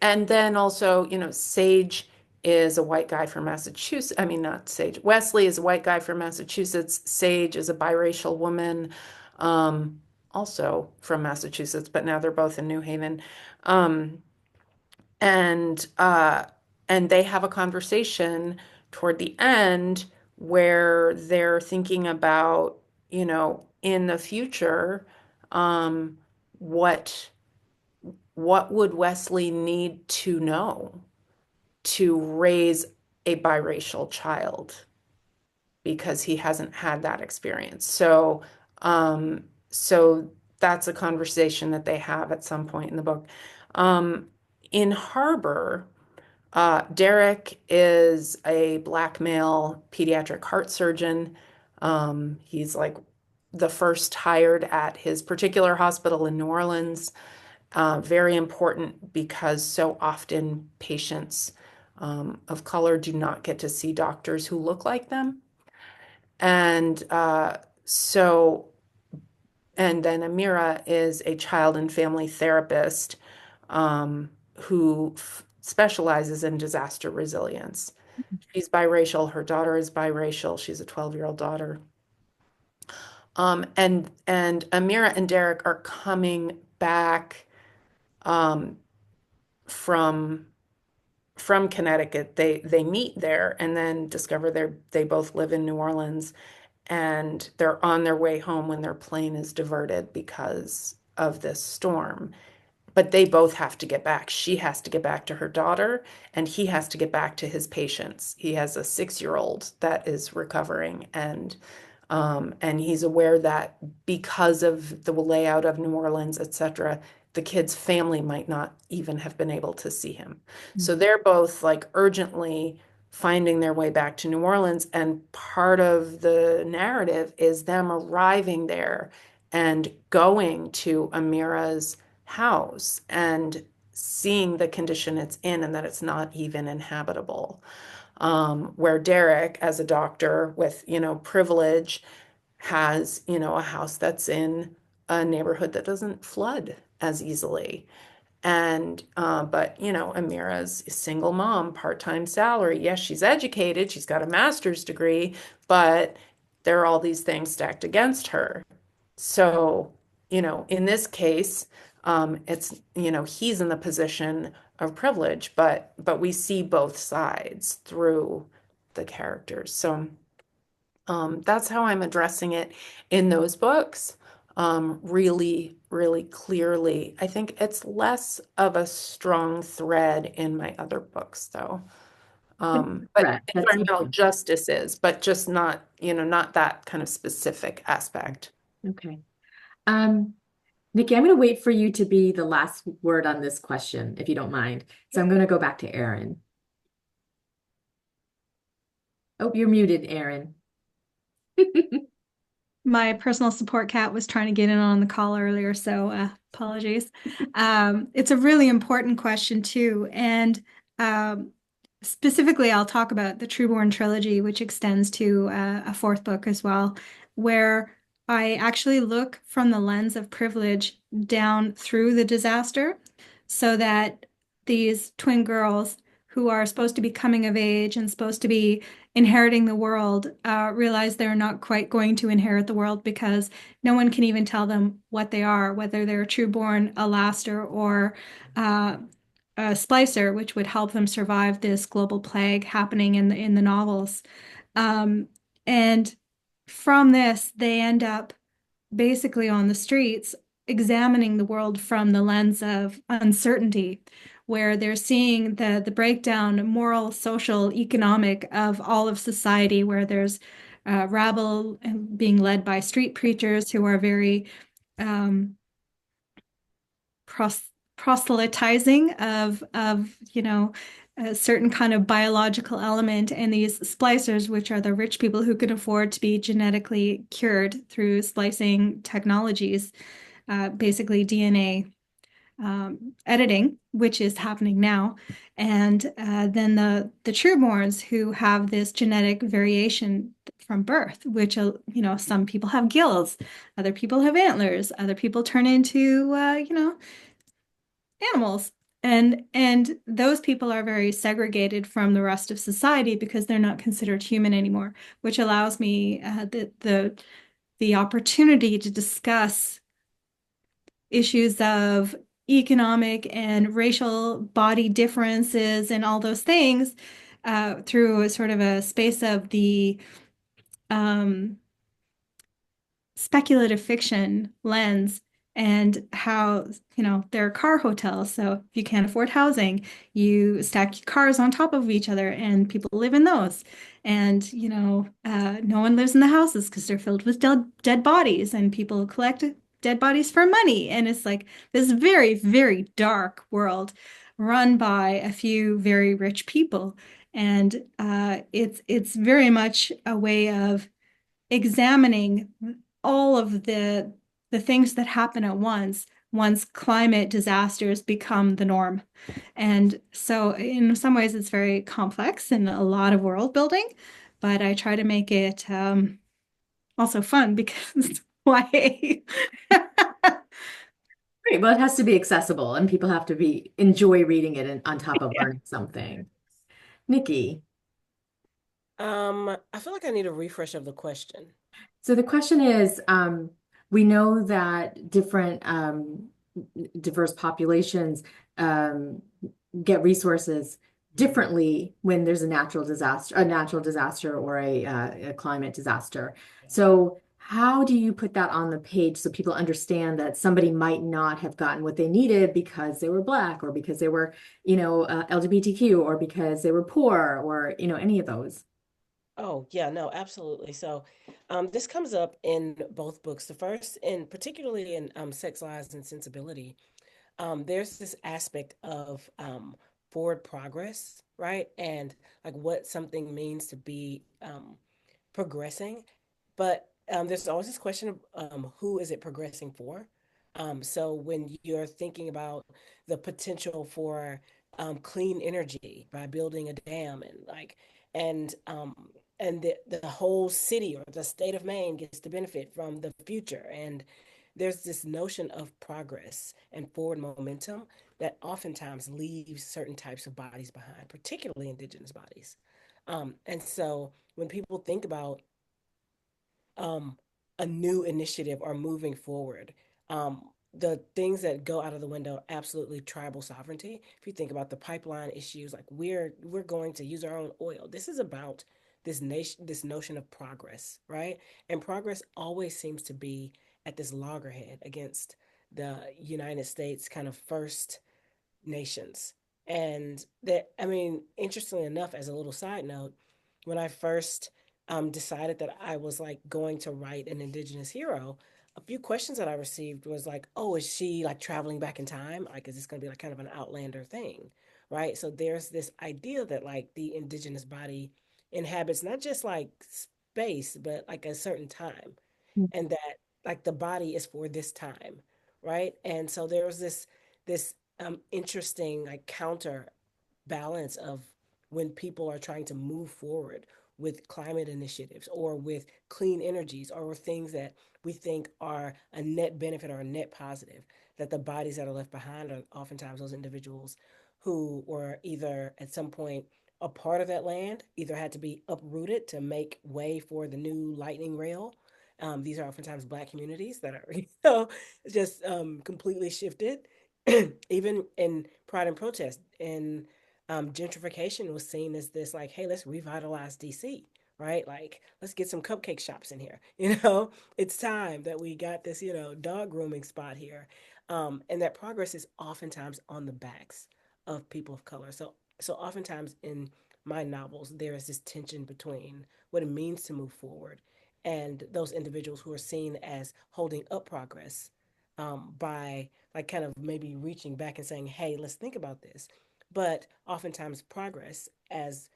B: and then also, Sage is a white guy from Massachusetts. I mean, not Sage. Wesley is a white guy from Massachusetts. Sage is a biracial woman, um, also from Massachusetts, but now they're both in New Haven. Um, and uh, and they have a conversation toward the end where they're thinking about, in the future, um, what what would Wesley need to know to raise a biracial child because he hasn't had that experience. So that's a conversation that they have at some point in the book. Um, in Harbor, Derek is a Black male pediatric heart surgeon. He's like the first hired at his particular hospital in New Orleans. Very important because so often patients of color do not get to see doctors who look like them. And so, and then Amira is a child and family therapist who specializes in disaster resilience. She's biracial. Her daughter is biracial. She's a 12-year-old daughter. And Amira and Derek are coming back um, from Connecticut. They meet there and then discover they both live in New Orleans, and they're on their way home when their plane is diverted because of this storm. But they both have to get back. She has to get back to her daughter, and he has to get back to his patients. He has a 6-year-old that is recovering, and he's aware that because of the layout of New Orleans, etc., the kid's family might not even have been able to see him. So they're both like urgently finding their way back to New Orleans, and part of the narrative is them arriving there and going to Amira's house and seeing the condition it's in and that it's not even inhabitable. Where Derek, as a doctor with, privilege, has, a house that's in a neighborhood that doesn't flood as easily. And, but, Amira's a single mom, part-time salary. Yes, she's educated, she's got a master's degree, but there are all these things stacked against her. So, in this case, it's, he's in the position of privilege, but we see both sides through the characters. So, that's how I'm addressing it in those books. Really, really clearly. I think it's less of a strong thread in my other books, though. But
A: Right. That's
B: environmental justice is, but just not, not that kind of specific aspect.
A: okay. Um, Nikki, I'm going to wait for you to be the last word on this question, if you don't mind. So I'm going to go back to Erin. Oh, you're muted, Erin.
D: My personal support cat was trying to get in on the call earlier, so apologies. It's a really important question too, and um, specifically, I'll talk about the Trueborn trilogy, which extends to a fourth book as well, where I actually look from the lens of privilege down through the disaster, so that these twin girls who are supposed to be coming of age and supposed to be inheriting the world realize they're not quite going to inherit the world because no one can even tell them what they are, whether they're a trueborn, a laster, or uh, a splicer, which would help them survive this global plague happening in the novels. Um, and from this, they end up basically on the streets examining the world from the lens of uncertainty, where they're seeing the breakdown, moral, social, economic of all of society, where there's rabble being led by street preachers who are very um, pros proselytizing of a certain kind of biological element, and these splicers, which are the rich people who can afford to be genetically cured through splicing technologies, basically DNA editing, which is happening now, and then the trueborns who have this genetic variation from birth, which some people have gills, other people have antlers, other people turn into animals. And those people are very segregated from the rest of society because they're not considered human anymore, which allows me the opportunity to discuss issues of economic and racial body differences and all those things through a sort of a space of the um, speculative fiction lens, and how, there are car hotels. So if you can't afford housing, you stack cars on top of each other and people live in those. And, no one lives in the houses because they're filled with dead bodies, and people collect dead bodies for money. And it's like this very, very dark world run by a few very rich people. And it's very much a way of examining all of the things that happen at once climate disasters become the norm. And so in some ways it's very complex and a lot of world building, but I try to make it also fun because why?
A: Great. Well, it has to be accessible and people have to be enjoy reading it and on top of
C: Yeah.
A: learning something. Nikki,
C: I feel like I need a refresh of the question.
A: so the question is, we know that different diverse populations um, get resources differently when there's a natural disaster or a climate disaster. So how do you put that on the page so people understand that somebody might not have gotten what they needed because they were Black or because they were, LGBTQ or because they were poor or, any of those?
C: Oh, yeah, no, absolutely. So, this comes up in both books. The first, and particularly in Sex, Lies, and Sensibility, there's this aspect of forward progress, right? And like what something means to be progressing. But there's always this question of who is it progressing for? So when you're thinking about the potential for clean energy by building a dam and um, and the whole city or the state of Maine gets to benefit from the future. And there's this notion of progress and forward momentum that oftentimes leaves certain types of bodies behind, particularly indigenous bodies. And so when people think about um, a new initiative or moving forward. The things that go out of the window, absolutely tribal sovereignty. If you think about the pipeline issues, like we're going to use our own oil. This is about this notion of progress, right? And progress always seems to be at this loggerhead against the United States kind of first nations. And that, I mean, interestingly enough, as a little side note, when I first decided that I was like going to write an Indigenous hero, a few questions that I received was like, oh, is she like traveling back in time? Like, is this going to be like kind of an outlander thing? Right. So there's this idea that like the Indigenous body inhabits not just like space, but like a certain time. and that like the body is for this time, right? And so there's this interesting like counter balance of when people are trying to move forward with climate initiatives or with clean energies or with things that we think are a net benefit or a net positive, that the bodies that are left behind are oftentimes those individuals who were either at some point a part of that land, either had to be uprooted to make way for the new lightning rail. These are oftentimes Black communities that are, just completely shifted. Even in Pride and Protest, and gentrification was seen as this like, hey, let's revitalize DC, right? Like, let's get some cupcake shops in here. It's time that we got this, dog grooming spot here. And that progress is oftentimes on the backs of people of color. So oftentimes in my novels, there is this tension between what it means to move forward and those individuals who are seen as holding up progress, by like kind of maybe reaching back and saying, hey, let's think about this. But oftentimes, progress, as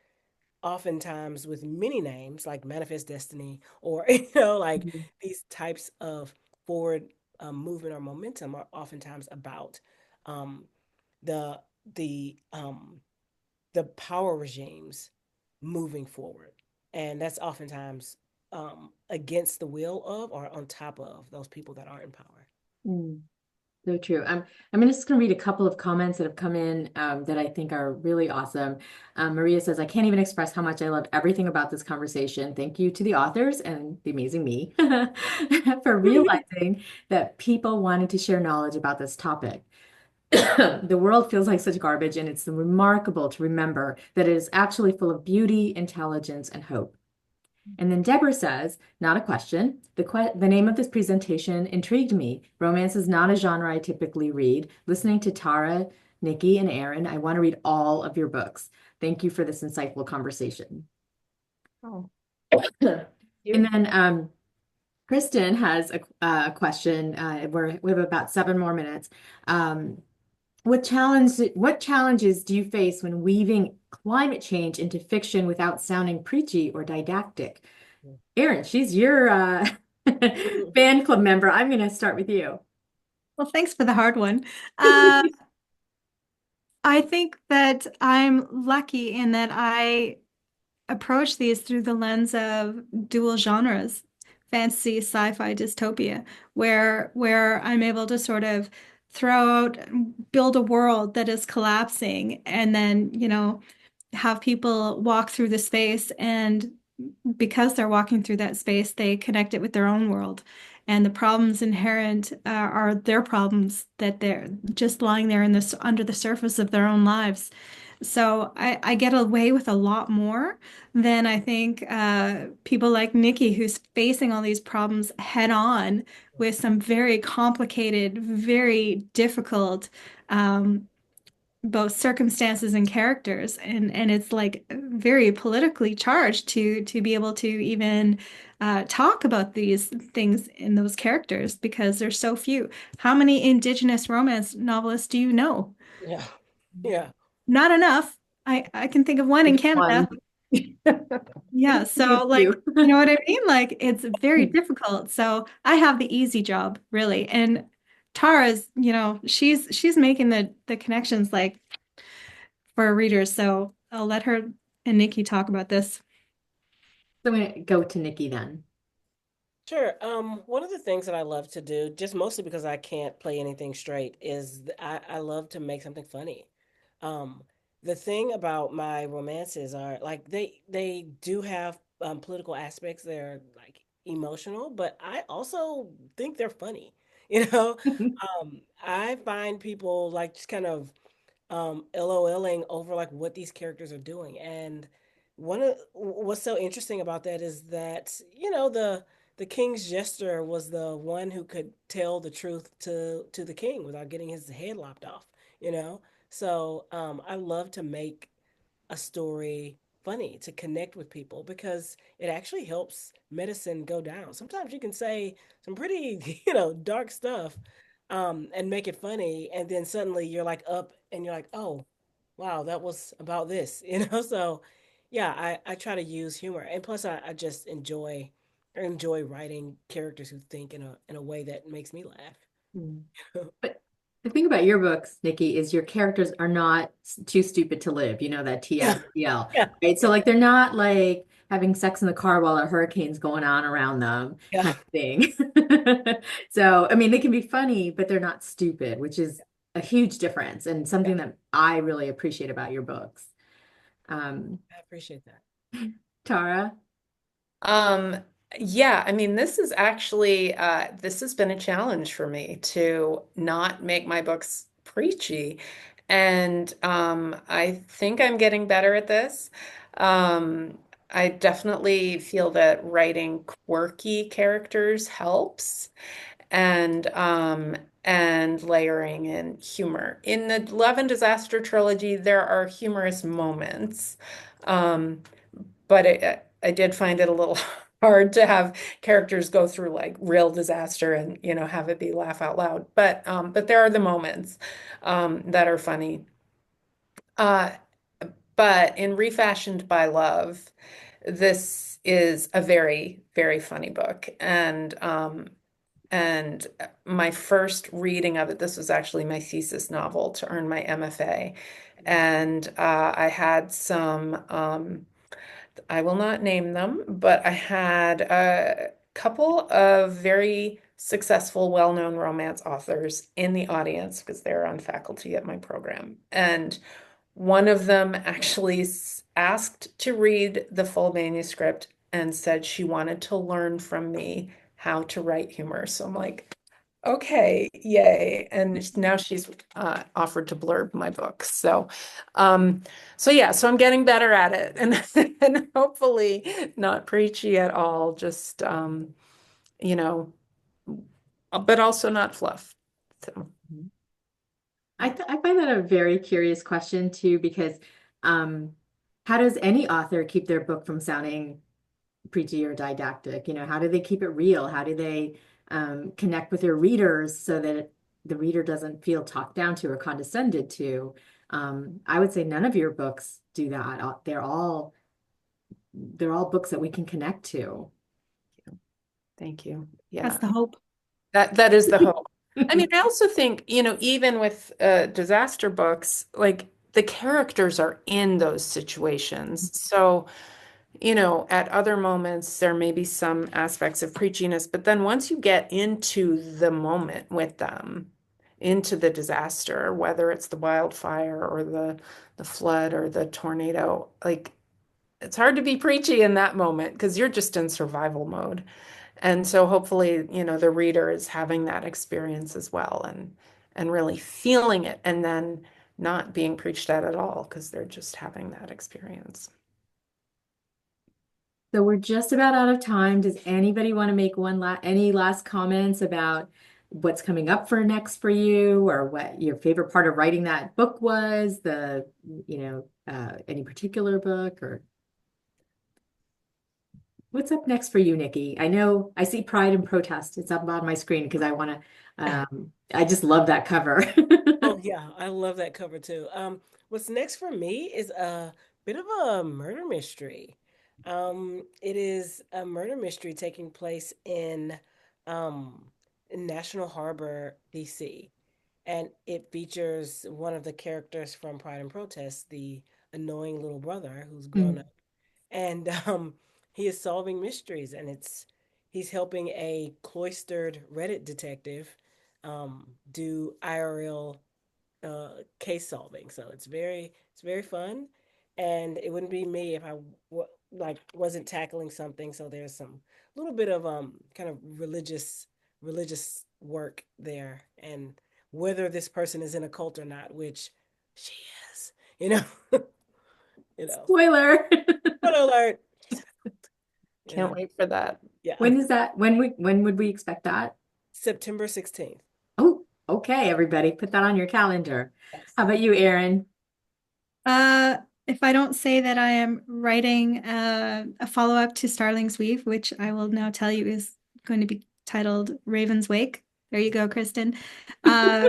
C: oftentimes with many names like Manifest Destiny or, like
A: Mhm.
C: these types of forward movement or momentum are oftentimes about um, the, the, um, the power regimes moving forward. And that's oftentimes against the will of or on top of those people that are in power.
A: Mm. So true. I'm just going to read a couple of comments that have come in that I think are really awesome. Maria says, I can't even express how much I love everything about this conversation. Thank you to the authors and the amazing me for realizing that people wanted to share knowledge about this topic. The world feels like such garbage, and it's remarkable to remember that it is actually full of beauty, intelligence, and hope. And then Deborah says, not a question. The name of this presentation intrigued me. Romance is not a genre I typically read. Listening to Tara, Nikki, and Aaron, I want to read all of your books. Thank you for this insightful conversation.
D: Oh,
A: And
D: you.
A: then Kristen has a question. We have about 7 more minutes. Um, what challenges do you face when weaving climate change into fiction without sounding preachy or didactic? Erin, she's your fan club member. I'm going to start with you.
D: Well, thanks for the hard one. Uh, I think that I'm lucky in that I approach these through the lens of dual genres, fantasy, sci-fi, dystopia, where I'm able to sort of throw out, build a world that is collapsing, and then, have people walk through the space, and because they're walking through that space, they connect it with their own world. And the problems inherent are their problems that they're just lying there in this under the surface of their own lives. So I get away with a lot more than I think people like Nikki, who's facing all these problems head on with some very complicated, very difficult both circumstances and characters, and it's like very politically charged to be able to even talk about these things in those characters because there's so few. How many Indigenous romance novelists do you know?
C: Yeah. Yeah.
D: Not enough. I can think of one in
A: Just
D: Canada.
A: one.
D: Yeah,
A: You
D: so like,
A: too.
D: you know what I mean? Like it's very difficult. So I have the easy job, really. And Tara's, she's making the connections like for our readers. So I'll let her and Nikki talk about this.
A: So I'm going to go to Nikki then.
C: Sure. One of the things that I love to do, just mostly because I can't play anything straight, is I love to make something funny. Um, the thing about my romances are like they do have political aspects. They're like emotional, but I also think they're funny. I find people like just kind of LOLing over like what these characters are doing. And one of what's so interesting about that is that, the king's jester was the one who could tell the truth to the king without getting his head lopped off, you know? So I love to make a story funny to connect with people because it actually helps medicine go down. Sometimes you can say some pretty, dark stuff, and make it funny, and then suddenly you're like up and you're like, oh, wow, that was about this, So yeah, I try to use humor, and plus I just enjoy enjoy writing characters who think in a way that makes me laugh.
A: Mm. But the thing about your books, Nikki, is your characters are not too stupid to live, you know, that
C: Yeah,
A: TFDL,
C: yeah,
A: right? So
C: yeah,
A: like they're not like having sex in the car while a hurricane's going on around them
C: yeah,
A: kind of thing. So, I mean, they can be funny, but they're not stupid, which is a huge difference and
C: yeah.
A: something that I really appreciate about your books. Um,
C: I appreciate that.
A: Tara?
B: Um, yeah, I mean, this is actually this has been a challenge for me to not make my books preachy. And I think I'm getting better at this. I definitely feel that writing quirky characters helps and layering in humor. In the Love and Disaster trilogy, there are humorous moments. Um, but I did find it a little hard to have characters go through like real disaster and have it be laugh out loud. But there are the moments that are funny. Uh, but in Refashioned by Love, this is a very, very funny book. And my first reading of it, this was actually my thesis novel to earn my MFA. And I had some I will not name them, but I had a couple of very successful, well-known romance authors in the audience because they're on faculty at my program. And one of them actually asked to read the full manuscript and said she wanted to learn from me how to write humor. So I'm like, okay, yay. And now she's offered to blurb my book. Um, so yeah, so I'm getting better at it and hopefully not preachy at all, just you know, but also not fluff. So
A: I find that a very curious question too, because um, how does any author keep their book from sounding preachy or didactic? You know, how do they keep it real? How do they connect with their readers so that the reader doesn't feel talked down to or condescended to? I would say none of your books do that. They're all books that we can connect to.
B: thank you.
D: That's
B: Yeah.
D: the hope.
B: That is the hope. I mean, I also think, even with disaster books, like the characters are in those situations. So, at other moments there may be some aspects of preachiness, but then once you get into the moment with them, into the disaster, whether it's the wildfire or the flood or the tornado, like it's hard to be preachy in that moment because you're just in survival mode. And so hopefully, the reader is having that experience as well and really feeling it and then not being preached at all because they're just having that experience.
A: So we're just about out of time. Does anybody want to make any last comments about what's coming up for next for you, or what your favorite part of writing that book was? Any particular book, or what's up next for you, Nikki? I know I see Pride and Protest. It's up on my screen because I just love that cover.
C: Oh yeah, I love that cover too. What's next for me is a bit of a murder mystery. It is a murder mystery taking place um, in National Harbor, DC, and it features one of the characters from Pride and Protest, the annoying little brother who's grown
A: Mm.
C: up, and he is solving mysteries, and he's helping a cloistered Reddit detective do IRL case solving. So it's very fun, and it wouldn't be me if I wasn't tackling something. So there's some little bit of kind of religious work there, and whether this person is in a cult or not, which she is, you know, you know.
A: Spoiler.
C: Spoiler alert. She's in a cult, you
B: Can't
C: know.
B: wait for that.
C: Yeah,
A: When is that? When would we expect that?
C: September 16th.
A: Oh, okay, everybody, put that on your calendar.
C: Yes.
A: How about you, Erin?
D: Uh, if I don't say that I am writing a follow-up to Starling's Weave, which I will now tell you is going to be titled Raven's Wake. There you go, Kristen. Uh,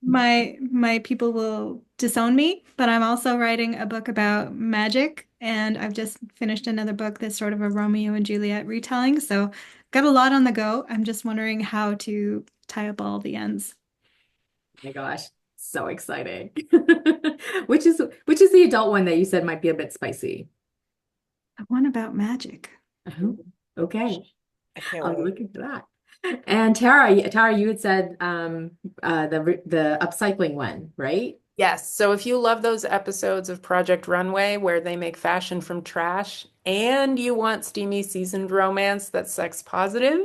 D: my people will disown me, but I'm also writing a book about magic and I've just finished another book that's sort of a Romeo and Juliet retelling. So got a lot on the go. I'm just wondering how to tie up all the ends.
A: My gosh, so exciting. Which is the adult one that you said might be a bit spicy?
D: The one about magic.
A: Oh, okay.
C: I can't
A: I'll
C: wait.
A: look into that. And Tara, you had said the upcycling one, right?
B: Yes. So if you love those episodes of Project Runway where they make fashion from trash and you want steamy seasoned romance that's sex positive,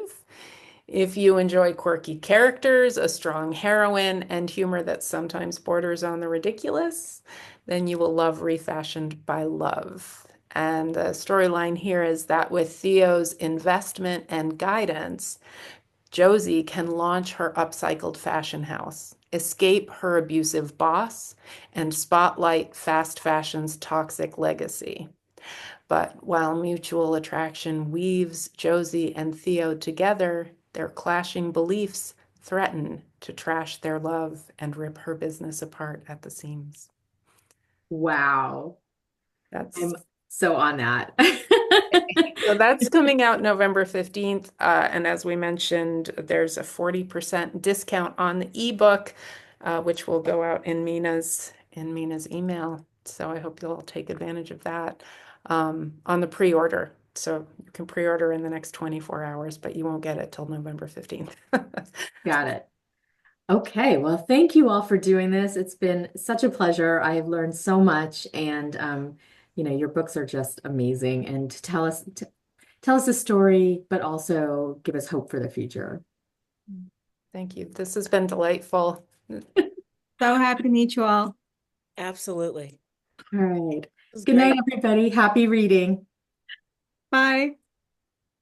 B: if you enjoy quirky characters, a strong heroine, and humor that sometimes borders on the ridiculous, then you will love Refashioned by Love. And the storyline here is that with Theo's investment and guidance, Josie can launch her upcycled fashion house, escape her abusive boss, and spotlight fast fashion's toxic legacy. But while mutual attraction weaves Josie and Theo together, their clashing beliefs threaten to trash their love and rip her business apart at the seams.
A: Wow.
B: That's
A: I'm so on that.
B: So that's coming out November 15th. And as we mentioned, there's a 40% discount on the ebook, which will go out in Mina's email. So I hope you'll take advantage of that on the pre-order. So you can pre-order in the next 24 hours, but you won't get it till November 15th.
A: Got it. Okay, well, thank you all for doing this. It's been such a pleasure. I have learned so much, and your books are just amazing. And to tell us a story, but also give us hope for the future.
B: Thank you. This has been delightful.
D: So happy to meet you all.
C: Absolutely.
A: All right.
C: It was
A: Good night,
C: great.
A: everybody. Happy reading.
D: Bye.